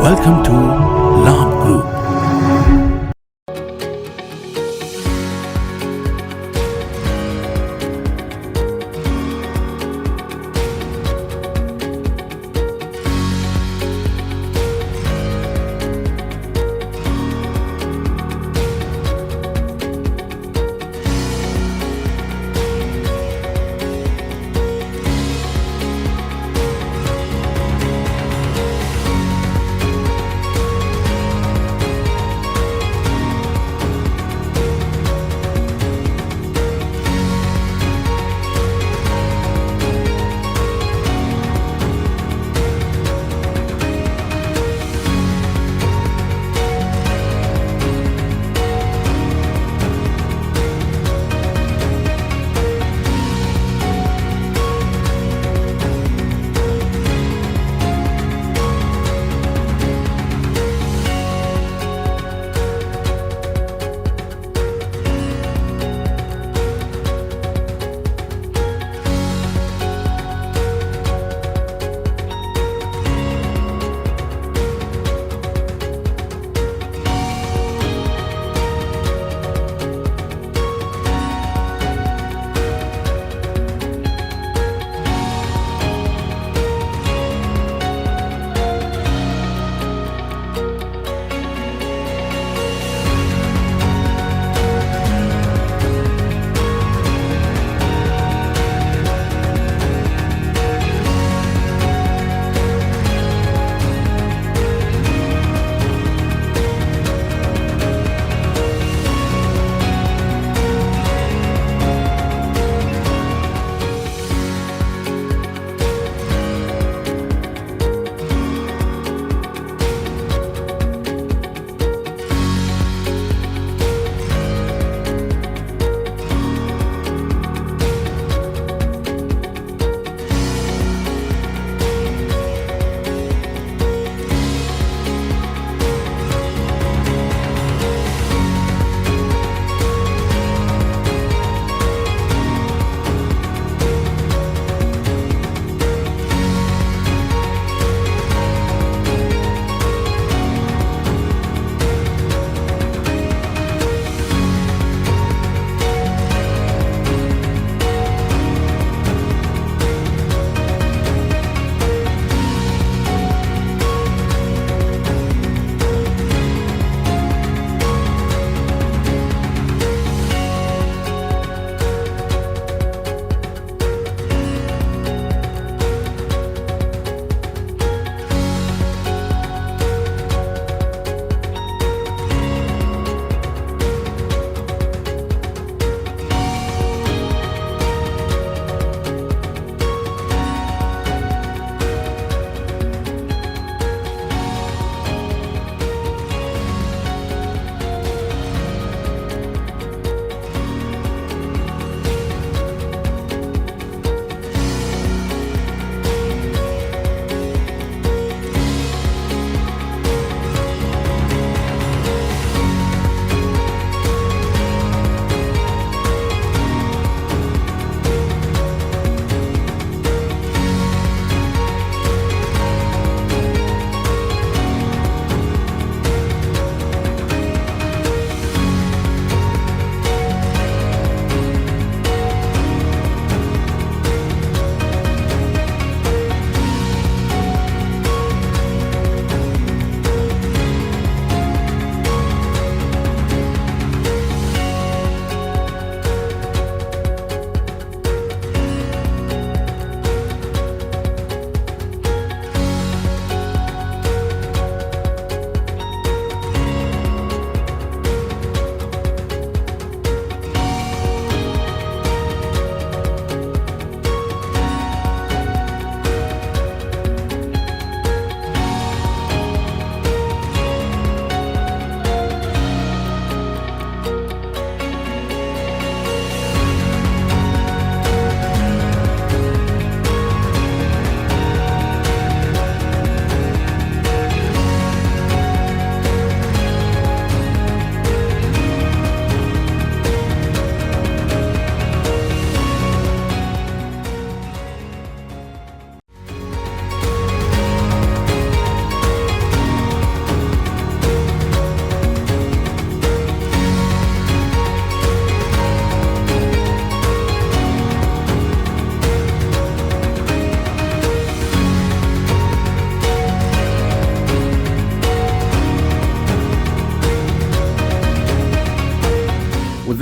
Welcome to Labh Group.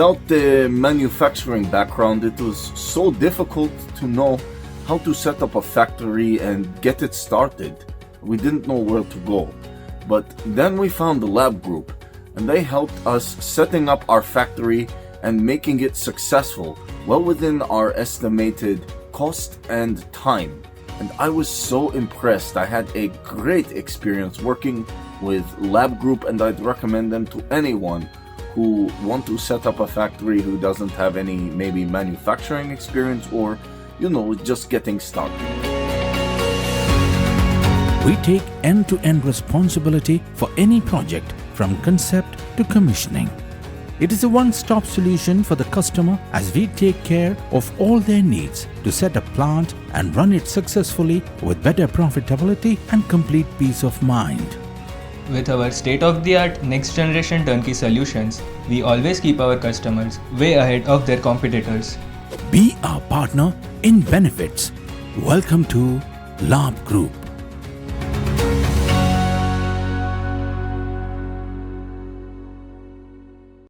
Without the manufacturing background, it was so difficult to know how to set up a factory and get it started. We didn't know where to go. But then we found the Labh Group, and they helped us setting up our factory and making it successful, well within our estimated cost and time. And I was so impressed. I had a great experience working with Labh Group, and I'd recommend them to anyone who want to set up a factory who doesn't have any maybe manufacturing experience or, just getting started. We take end-to-end responsibility for any project from concept to commissioning. It is a one-stop solution for the customer as we take care of all their needs to set a plant and run it successfully with better profitability and complete peace of mind. With our state-of-the-art next-generation turnkey solutions, we always keep our customers way ahead of their competitors. Be our partner in benefits. Welcome to Labh Group.